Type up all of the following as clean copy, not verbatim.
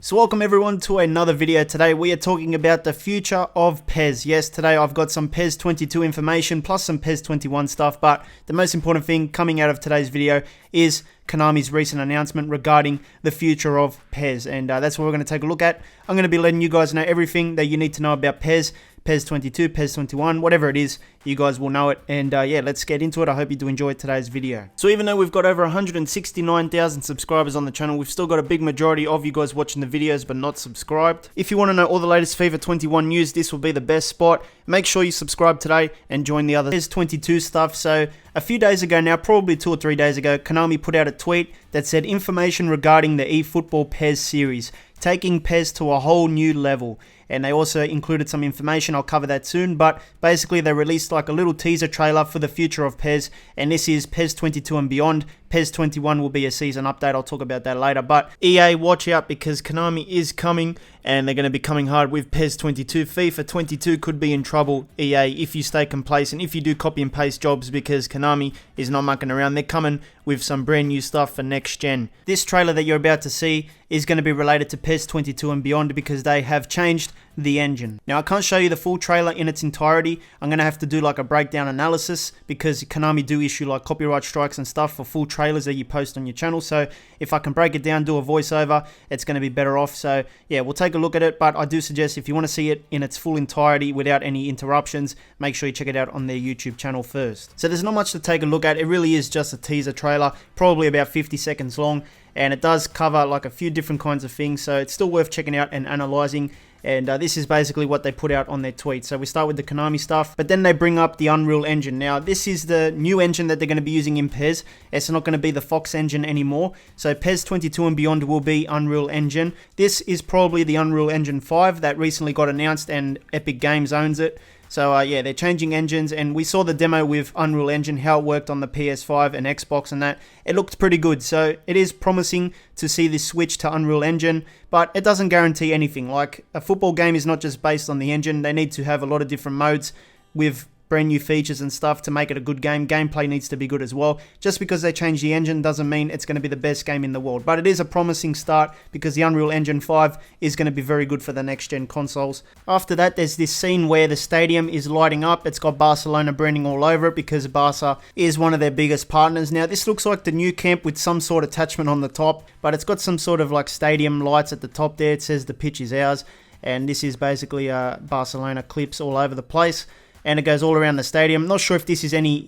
So welcome everyone to another video. Today we are talking about the future of PES. Yes, today I've got some PES 22 information plus some PES 21 stuff, but the most important thing coming out of today's video is Konami's recent announcement regarding the future of PES, and that's what we're going to take a look at. I'm going to be letting you guys know everything that you need to know about PES, PES 22, PES 21, whatever it is, you guys will know it. And yeah, let's get into it. I hope you do enjoy today's video. So even though we've got over 169,000 subscribers on the channel, we've still got a big majority of you guys watching the videos but not subscribed. If you want to know all the latest FIFA 21 news, this will be the best spot. Make sure you subscribe today and join the other PES 22 stuff. So a few days ago now, probably 2 or 3 days ago, Konami put out a tweet that said information regarding the eFootball PES series, taking PES to a whole new level. And they also included some information, I'll cover that soon, but basically they released like a little teaser trailer for the future of PES, and this is PES 22 and beyond. PES 21 will be a season update, I'll talk about that later, but EA, watch out because Konami is coming, and they're going to be coming hard with PES 22. FIFA 22 could be in trouble, EA, if you stay complacent, if you do copy and paste jobs, because Konami is not mucking around. They're coming with some brand new stuff for next gen. This trailer that you're about to see is going to be related to PES 22 and beyond because they have changed the engine. Now I can't show you the full trailer in its entirety. I'm going to have to do like a breakdown analysis because Konami do issue like copyright strikes and stuff for full trailers that you post on your channel. So if I can break it down, do a voiceover, it's going to be better off. So yeah, we'll take a look at it, but I do suggest if you want to see it in its full entirety without any interruptions, make sure you check it out on their YouTube channel first. So there's not much to take a look at. It really is just a teaser trailer, probably about 50 seconds long, and it does cover like a few different kinds of things, so it's still worth checking out and analyzing. And this is basically what they put out on their tweet. So we start with the Konami stuff, but then they bring up the Unreal Engine. Now this is the new engine that they're going to be using in PES. It's not going to be the Fox engine anymore. So PES 22 and beyond will be Unreal Engine. This is probably the Unreal Engine 5 that recently got announced, and Epic Games owns it. So yeah, they're changing engines, and we saw the demo with Unreal Engine, how it worked on the PS5 and Xbox and that. It looked pretty good, so it is promising to see this switch to Unreal Engine, but it doesn't guarantee anything. Like, a football game is not just based on the engine. They need to have a lot of different modes with brand new features and stuff to make it a good game. Gameplay needs to be good as well. Just because they change the engine doesn't mean it's going to be the best game in the world, but it is a promising start because the Unreal Engine 5 is going to be very good for the next gen consoles. After that, there's this scene where the stadium is lighting up. It's got Barcelona branding all over it because Barca is one of their biggest partners. Now this looks like the new camp with some sort of attachment on the top, but it's got some sort of like stadium lights at the top there. It says the pitch is ours, and this is basically Barcelona clips all over the place, and it goes all around the stadium. Not sure if this is any,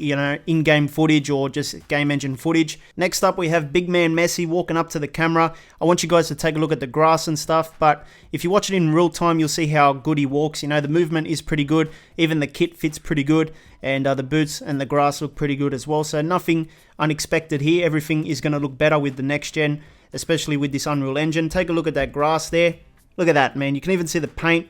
in-game footage or just game engine footage. Next up, we have big man Messi walking up to the camera. I want you guys to take a look at the grass and stuff, but if you watch it in real time, you'll see how good he walks. The movement is pretty good. Even the kit fits pretty good, and the boots and the grass look pretty good as well. So nothing unexpected here. Everything is going to look better with the next gen, especially with this Unreal Engine. Take a look at that grass there. Look at that, man. You can even see the paint,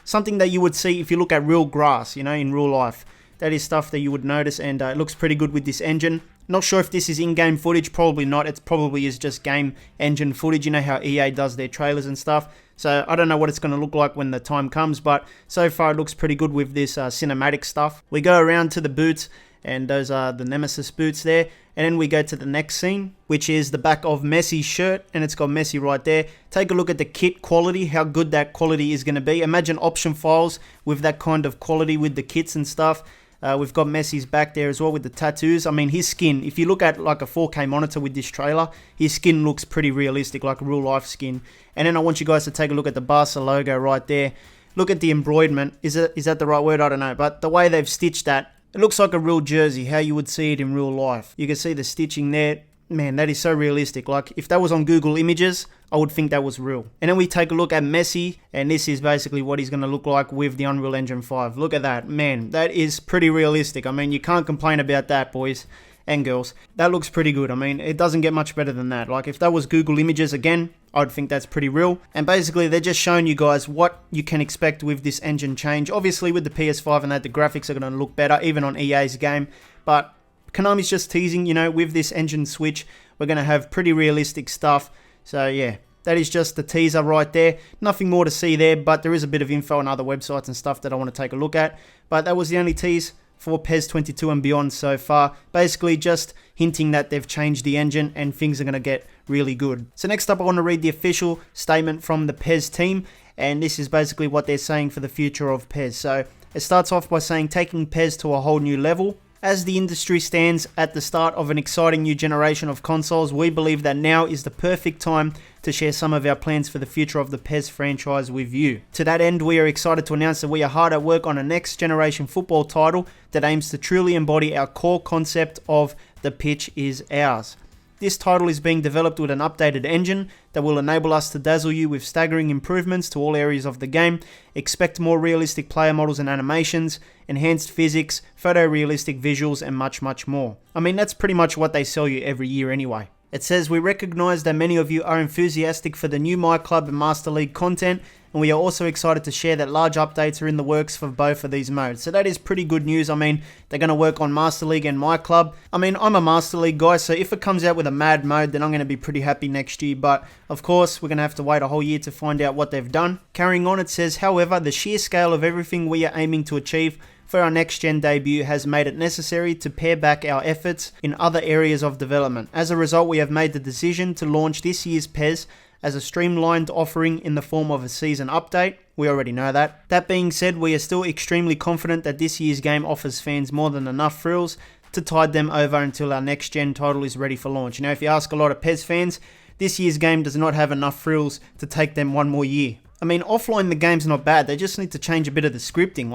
something that you would see if you look at real grass, in real life. That is stuff that you would notice, and it looks pretty good with this engine. Not sure if this is in-game footage, probably not. It probably is just game engine footage. You know how EA does their trailers and stuff. So I don't know what it's going to look like when the time comes, but so far it looks pretty good with this cinematic stuff. We go around to the boots, and those are the Nemesis boots there. And then we go to the next scene, which is the back of Messi's shirt, and it's got Messi right there. Take a look at the kit quality, how good that quality is going to be. Imagine option files with that kind of quality with the kits and stuff. We've got Messi's back there as well with the tattoos. I mean, his skin, if you look at like a 4K monitor with this trailer, his skin looks pretty realistic, like a real life skin. And then I want you guys to take a look at the Barca logo right there. Look at the embroiderment. Is that the right word? I don't know. But the way they've stitched that, it looks like a real jersey, how you would see it in real life. You can see the stitching there. Man, that is so realistic. Like, if that was on Google Images, I would think that was real. And then we take a look at Messi, and this is basically what he's going to look like with the Unreal Engine 5. Look at that. Man, that is pretty realistic. I mean, you can't complain about that, boys and girls. That looks pretty good. I mean, it doesn't get much better than that. Like, if that was Google Images again, I'd think that's pretty real. And basically, they're just showing you guys what you can expect with this engine change. Obviously, with the PS5 and that, the graphics are going to look better, even on EA's game. But Konami's just teasing, with this engine switch, we're going to have pretty realistic stuff. So, yeah. That is just the teaser right there. Nothing more to see there, but there is a bit of info on other websites and stuff that I want to take a look at. But that was the only tease for PES 22 and beyond so far. Basically just hinting that they've changed the engine and things are going to get really good. So next up, I want to read the official statement from the PES team, and this is basically what they're saying for the future of PES. So it starts off by saying, taking PES to a whole new level. As the industry stands at the start of an exciting new generation of consoles, we believe that now is the perfect time to share some of our plans for the future of the PES franchise with you. To that end, we are excited to announce that we are hard at work on a next generation football title that aims to truly embody our core concept of the pitch is ours. This title is being developed with an updated engine that will enable us to dazzle you with staggering improvements to all areas of the game. Expect more realistic player models and animations, enhanced physics, photorealistic visuals, and much, much more. I mean, that's pretty much what they sell you every year anyway. It says, we recognize that many of you are enthusiastic for the new My Club and Master League content, and we are also excited to share that large updates are in the works for both of these modes. So that is pretty good news. I mean, they're going to work on Master League and My Club. I mean, I'm a Master League guy, so if it comes out with a mad mode, then I'm going to be pretty happy next year. But of course, we're going to have to wait a whole year to find out what they've done. Carrying on, it says, however, the sheer scale of everything we are aiming to achieve for our next-gen debut has made it necessary to pare back our efforts in other areas of development. As a result, we have made the decision to launch this year's PES as a streamlined offering in the form of a season update. We already know that. That being said, we are still extremely confident that this year's game offers fans more than enough thrills to tide them over until our next-gen title is ready for launch. Now, if you ask a lot of PES fans, this year's game does not have enough thrills to take them one more year. I mean, offline the game's not bad, they just need to change a bit of the scripting.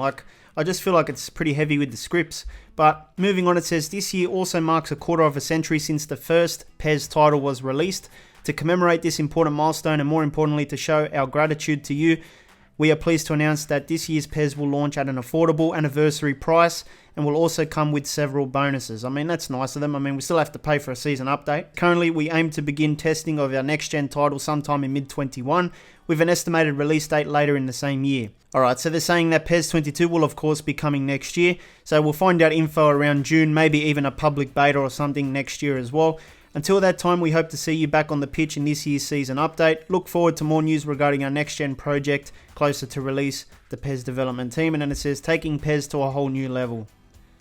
I just feel like it's pretty heavy with the scripts. But moving on, it says, this year also marks a quarter of a century since the first PES title was released. To commemorate this important milestone, and more importantly to show our gratitude to you, we are pleased to announce that this year's PES will launch at an affordable anniversary price and will also come with several bonuses. I mean, that's nice of them. I mean, we still have to pay for a season update. Currently, we aim to begin testing of our next-gen title sometime in mid-21, with an estimated release date later in the same year. Alright, so they're saying that PES 22 will of course be coming next year, so we'll find out info around June, maybe even a public beta or something next year as well. Until that time, we hope to see you back on the pitch in this year's season update. Look forward to more news regarding our next-gen project closer to release, the PES development team. And then it says, taking PES to a whole new level.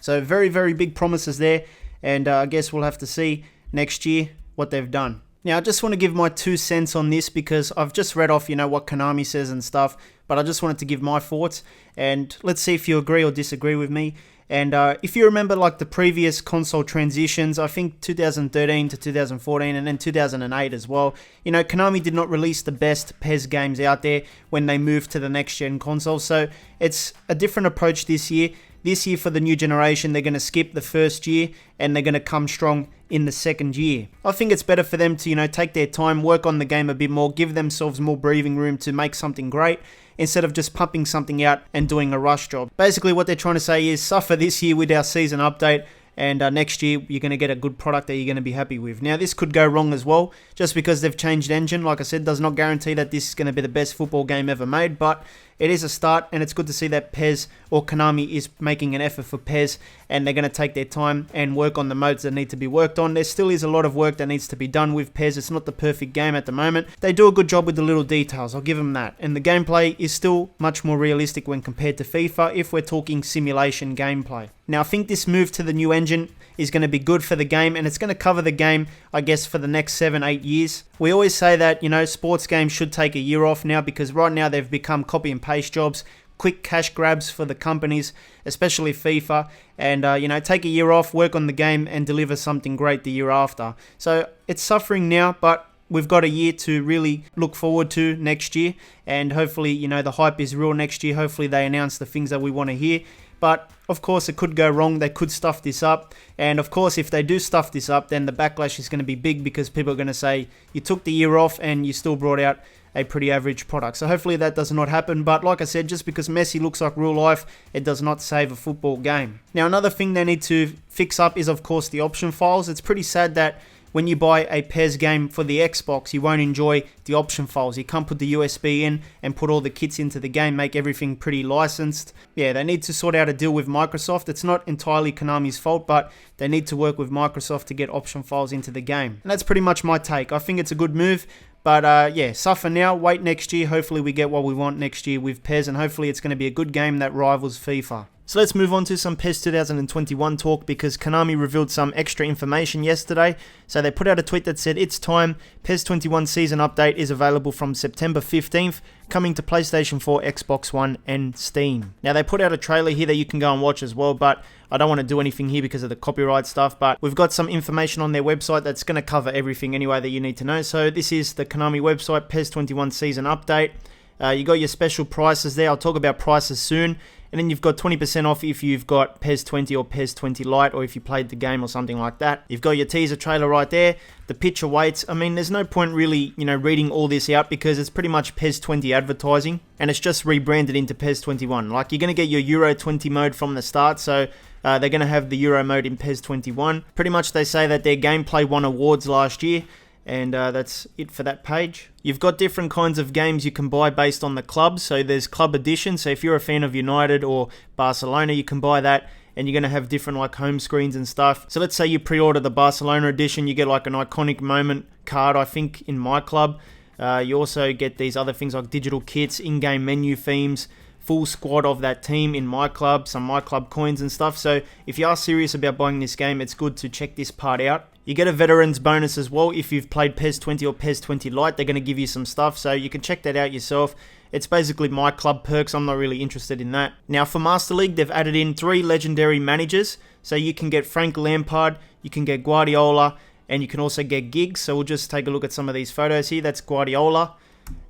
So very, very big promises there. And I guess we'll have to see next year what they've done. Now, I just want to give my 2 cents on this because I've just read off, what Konami says and stuff. But I just wanted to give my thoughts. And let's see if you agree or disagree with me. And if you remember like the previous console transitions, I think 2013 to 2014 and then 2008 as well, Konami did not release the best PES games out there when they moved to the next gen console. So it's a different approach this year. This year for the new generation, they're going to skip the first year and they're going to come strong in the second year. I think it's better for them to, take their time, work on the game a bit more, give themselves more breathing room to make something great, instead of just pumping something out and doing a rush job. Basically what they're trying to say is suffer this year with our season update, and next year you're going to get a good product that you're going to be happy with. Now this could go wrong as well, just because they've changed engine, like I said, does not guarantee that this is going to be the best football game ever made, but it is a start, and it's good to see that PES or Konami is making an effort for PES, and they're going to take their time and work on the modes that need to be worked on. There still is a lot of work that needs to be done with PES. It's not the perfect game at the moment. They do a good job with the little details, I'll give them that. And the gameplay is still much more realistic when compared to FIFA if we're talking simulation gameplay. Now I think this move to the new engine is going to be good for the game, and it's going to cover the game, I guess, for the next 7-8 years. We always say that, sports games should take a year off now, because right now they've become copy and paste jobs, quick cash grabs for the companies, especially FIFA, and take a year off, work on the game, and deliver something great the year after. So it's suffering now, but we've got a year to really look forward to next year, and hopefully, the hype is real next year. Hopefully they announce the things that we want to hear. But of course it could go wrong, they could stuff this up, and of course if they do stuff this up, then the backlash is going to be big, because people are going to say you took the year off and you still brought out a pretty average product. So hopefully that does not happen, but like I said, just because Messi looks like real life, it does not save a football game. Now another thing they need to fix up is of course the option files. It's pretty sad that when you buy a PES game for the Xbox, you won't enjoy the option files. You can't put the USB in and put all the kits into the game, make everything pretty licensed. Yeah, they need to sort out a deal with Microsoft. It's not entirely Konami's fault, but they need to work with Microsoft to get option files into the game. And that's pretty much my take. I think it's a good move. But yeah, suffer now, wait next year. Hopefully we get what we want next year with PES, and hopefully it's going to be a good game that rivals FIFA. So let's move on to some PES 2021 talk, because Konami revealed some extra information yesterday. So they put out a tweet that said, "It's time, PES 21 season update is available from September 15th, coming to PlayStation 4, Xbox One and Steam." Now they put out a trailer here that you can go and watch as well, but I don't want to do anything here because of the copyright stuff, but we've got some information on their website that's going to cover everything anyway that you need to know. So this is the Konami website, PES 21 season update. You got your special prices there. I'll talk about prices soon. And then you've got 20% off if you've got PES 20 or PES 20 Lite, or if you played the game or something like that. You've got your teaser trailer right there, the pitch awaits. I mean, there's no point really, reading all this out, because it's pretty much PES 20 advertising, and it's just rebranded into PES 21. Like, you're going to get your Euro 20 mode from the start, so they're going to have the Euro mode in PES 21. Pretty much they say that their gameplay won awards last year, and that's it for that page. You've got different kinds of games you can buy based on the clubs. So there's Club Edition. So if you're a fan of United or Barcelona, you can buy that, and you're going to have different like home screens and stuff. So let's say you pre-order the Barcelona edition, you get like an iconic moment card, I think, in My Club. You also get these other things like digital kits, in-game menu themes, full squad of that team in My Club, some My Club coins and stuff. So if you are serious about buying this game, it's good to check this part out. You get a veterans bonus as well. If you've played PES 20 or PES 20 Lite, they're going to give you some stuff, so you can check that out yourself. It's basically My Club perks. I'm not really interested in that. Now for Master League, they've added in 3 legendary managers. So you can get Frank Lampard, you can get Guardiola, and you can also get Giggs. So we'll just take a look at some of these photos here. That's Guardiola.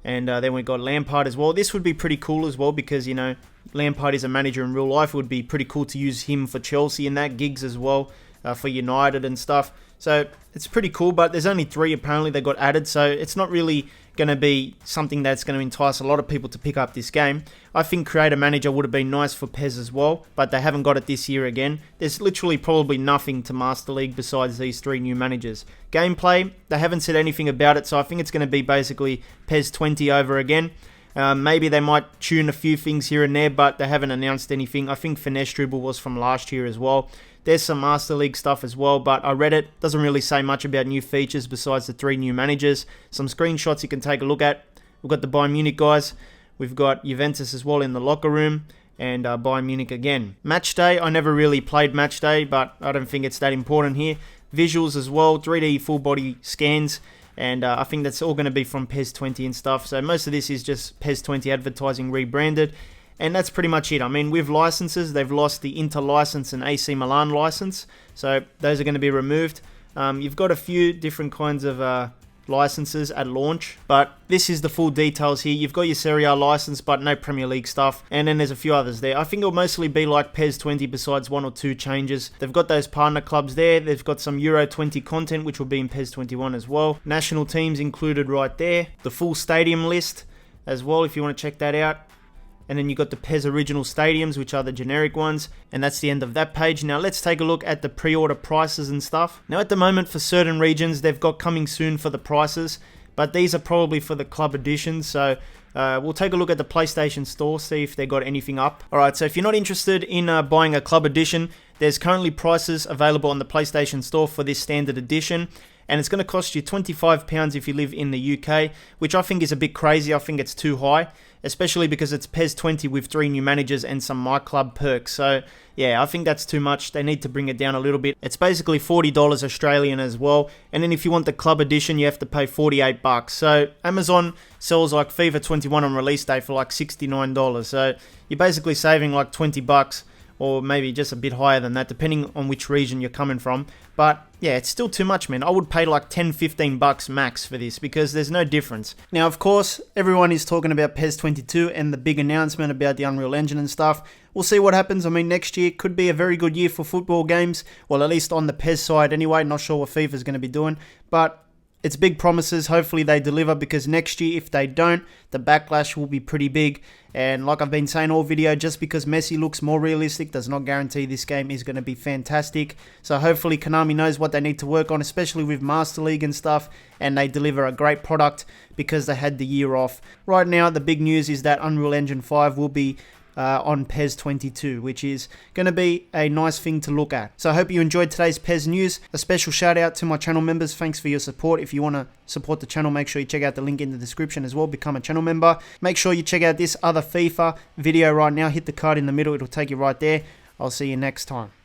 And then we've got Lampard as well. This would be pretty cool as well, because, Lampard is a manager in real life. It would be pretty cool to use him for Chelsea and that. Giggs as well for United and stuff. So it's pretty cool, but there's only 3 apparently that got added, so it's not really going to be something that's going to entice a lot of people to pick up this game. I think Creator Manager would have been nice for PES as well, but they haven't got it this year again. There's literally probably nothing to Master League besides these 3 new managers. Gameplay, they haven't said anything about it, so I think it's going to be basically PES 20 over again. Maybe they might tune a few things here and there, but they haven't announced anything. I think Finesse Dribble was from last year as well. There's some Master League stuff as well, but I read it. Doesn't really say much about new features besides the 3 new managers. Some screenshots you can take a look at. We've got the Bayern Munich guys. We've got Juventus as well in the locker room. And Bayern Munich again. Match Day, I never really played Match Day, but I don't think it's that important here. Visuals as well, 3D full body scans. And I think that's all going to be from PES 20 and stuff. So most of this is just PES 20 advertising rebranded. And that's pretty much it. I mean, with licenses, they've lost the Inter license and AC Milan license. So those are going to be removed. You've got a few different kinds of licenses at launch. But this is the full details here. You've got your Serie A license, but no Premier League stuff. And then there's a few others there. I think it'll mostly be like PES 20 besides 1 or 2 changes. They've got those partner clubs there. They've got some Euro 20 content, which will be in PES 21 as well. National teams included right there. The full stadium list as well, if you want to check that out. And then you've got the PES original stadiums, which are the generic ones. And that's the end of that page. Now let's take a look at the pre-order prices and stuff. Now at the moment, for certain regions, they've got coming soon for the prices. But these are probably for the club editions. So we'll take a look at the PlayStation Store, see if they got anything up. Alright, so if you're not interested in buying a club edition, there's currently prices available on the PlayStation Store for this standard edition. And it's going to cost you £25 if you live in the UK, which I think is a bit crazy. I think it's too high, especially because it's PES 20 with 3 new managers and some My Club perks. So yeah, I think that's too much. They need to bring it down a little bit. It's basically $40 Australian as well. And then if you want the club edition, you have to pay $48. So Amazon sells like FIFA 21 on release day for like $69. So you're basically saving like $20. Or maybe just a bit higher than that, depending on which region you're coming from. But yeah, it's still too much, man. I would pay like $10-15 max for this, because there's no difference. Now, of course, everyone is talking about PES 22 and the big announcement about the Unreal Engine and stuff. We'll see what happens. I mean, next year could be a very good year for football games. Well, at least on the PES side anyway. Not sure what FIFA is going to be doing. But it's big promises. Hopefully they deliver, because next year, if they don't, the backlash will be pretty big. And like I've been saying all video, just because Messi looks more realistic does not guarantee this game is going to be fantastic. So hopefully Konami knows what they need to work on, especially with Master League and stuff, and they deliver a great product, because they had the year off. Right now, the big news is that Unreal Engine 5 will be on PES 22, which is going to be a nice thing to look at. So I hope you enjoyed today's PES news. A special shout out to my channel members. Thanks for your support. If you want to support the channel, make sure you check out the link in the description as well. Become a channel member. Make sure you check out this other FIFA video right now. Hit the card in the middle. It'll take you right there. I'll see you next time.